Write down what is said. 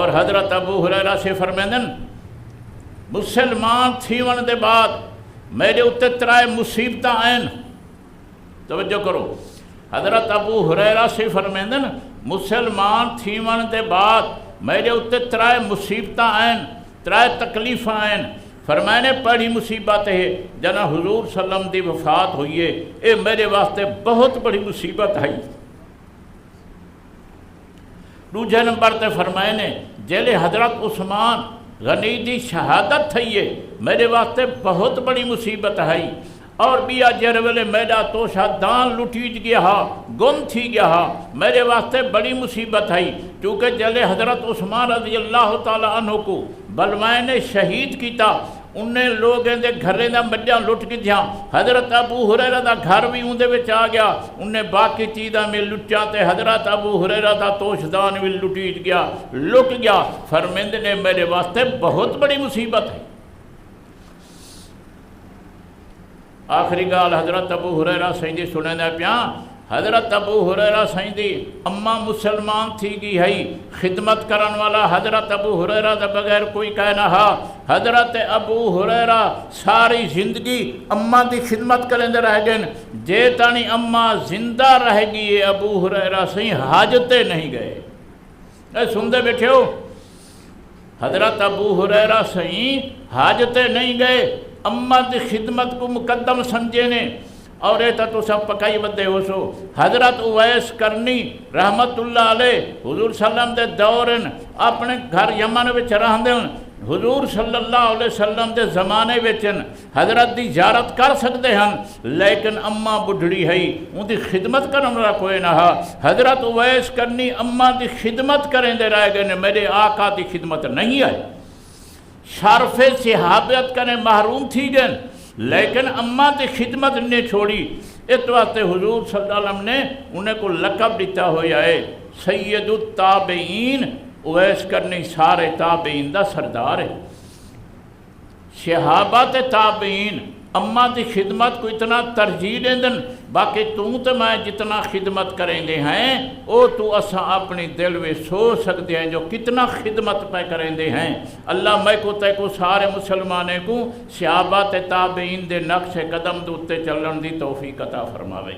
اور حضرت ابو ہریرہ سے فرمیندن مسلمان تھیون دے بعد میرے اتے ترائے مصیبتاں آئین. توجہ کرو، حضرت ابو ہریرہ سے فرمیندن مسلمان تھیون دے بعد میرے اتے ترائے مصیبتاں آئین، ترائے تکلیفاں آئین. فرمائنے پہلی مصیبت ہے جنا حضور صلی اللہ علیہ وسلم دی وفات ہوئی ہے، اے میرے واسطے بہت بڑی مصیبت آئی. دوجھے نمبر تے فرمائنے جیلے حضرت عثمان غنی دی شہادت تھی ہے میرے واسطے بہت بڑی مصیبت آئی. اور بیا جر ویلے میرا توشہ دان لٹیج گیا ہا، گم تھی گیا ہا، میرے واسطے بڑی مصیبت آئی. چونکہ جلے حضرت عثمان رضی اللہ تعالیٰ عنہ کو بلوائے نے شہید کیتا، انہیں لوگ اندے گھرے دا مجھا لٹ کی دیا. حضرت ابو ہریرہ دا گھر بھی اندے وچ آ گیا، انہیں باقی چیزاں میں لٹیا تے حضرت ابو ہریرہ دا توشدان بھی لٹیج گیا، لٹ گیا. فرمیند نے میرے واسطے بہت بڑی مصیبت ہے. آخری گال حضرت ابو ہریرہ سیندی سنے دے پیاں. حضرت ابو ہریرہ سیندی اماں مسلمان تھی گی ہے، خدمت کرن والا حضرت ابو ہریرہ دا بغیر کوئی کہنا ہا. حضرت ابو ہریرہ ساری زندگی اماں دی خدمت کریں دے رہ گئے. جے تانی اماں زندہ رہ گئی ابو ہریرہ سہیں حاجتے نہیں گئے. اے سندے بیٹھے ہو، حضرت ابو ہریرہ سہیں حاجتے نہیں گئے، اماں دی خدمت کو مقدم سمجھے نے. اور ایتا تو سب پکائی بدے ہو سو. حضرت اویس کرنی رحمت اللہ علیہ حضور صلی اللہ علیہ وسلم دے دورن اپنے گھر یمن وچ رہن دے، حضور صلی اللہ علیہ وسلم دے زمانے وچن حضرت دی زیارت کر سکتے ہیں، لیکن اماں بڑھڑی ہے، ان دی خدمت کرن والا کوئی نہ ہا. حضرت اویس کرنی اماں دی خدمت کریں دے رہ گئے، میرے آقا دی خدمت نہیں آئی. شرف صحابیت کریں محروم تھی گئے، لیکن اماں دی خدمت نے چھوڑی. اس واسطے حضور صلی اللہ علیہ وسلم نے انہیں کو لقب دیتا ہویا ہے سید التابعین. اویس کرنی سارے تابعین دا سردار ہے. صحابہ تابعین اماں دی خدمت کو اتنا ترجیح دیں دن، باقی تو میں جتنا خدمت کریں دے ہیں او تو اساں اپنی دل میں سوچ سکتے ہیں جو کتنا خدمت پہ کریں دے ہیں. اللہ میں کو تے کو سارے مسلمانے کو صحابہ تابعین دے نقش قدم دوتے چلن دی توفیق عطا فرماوے.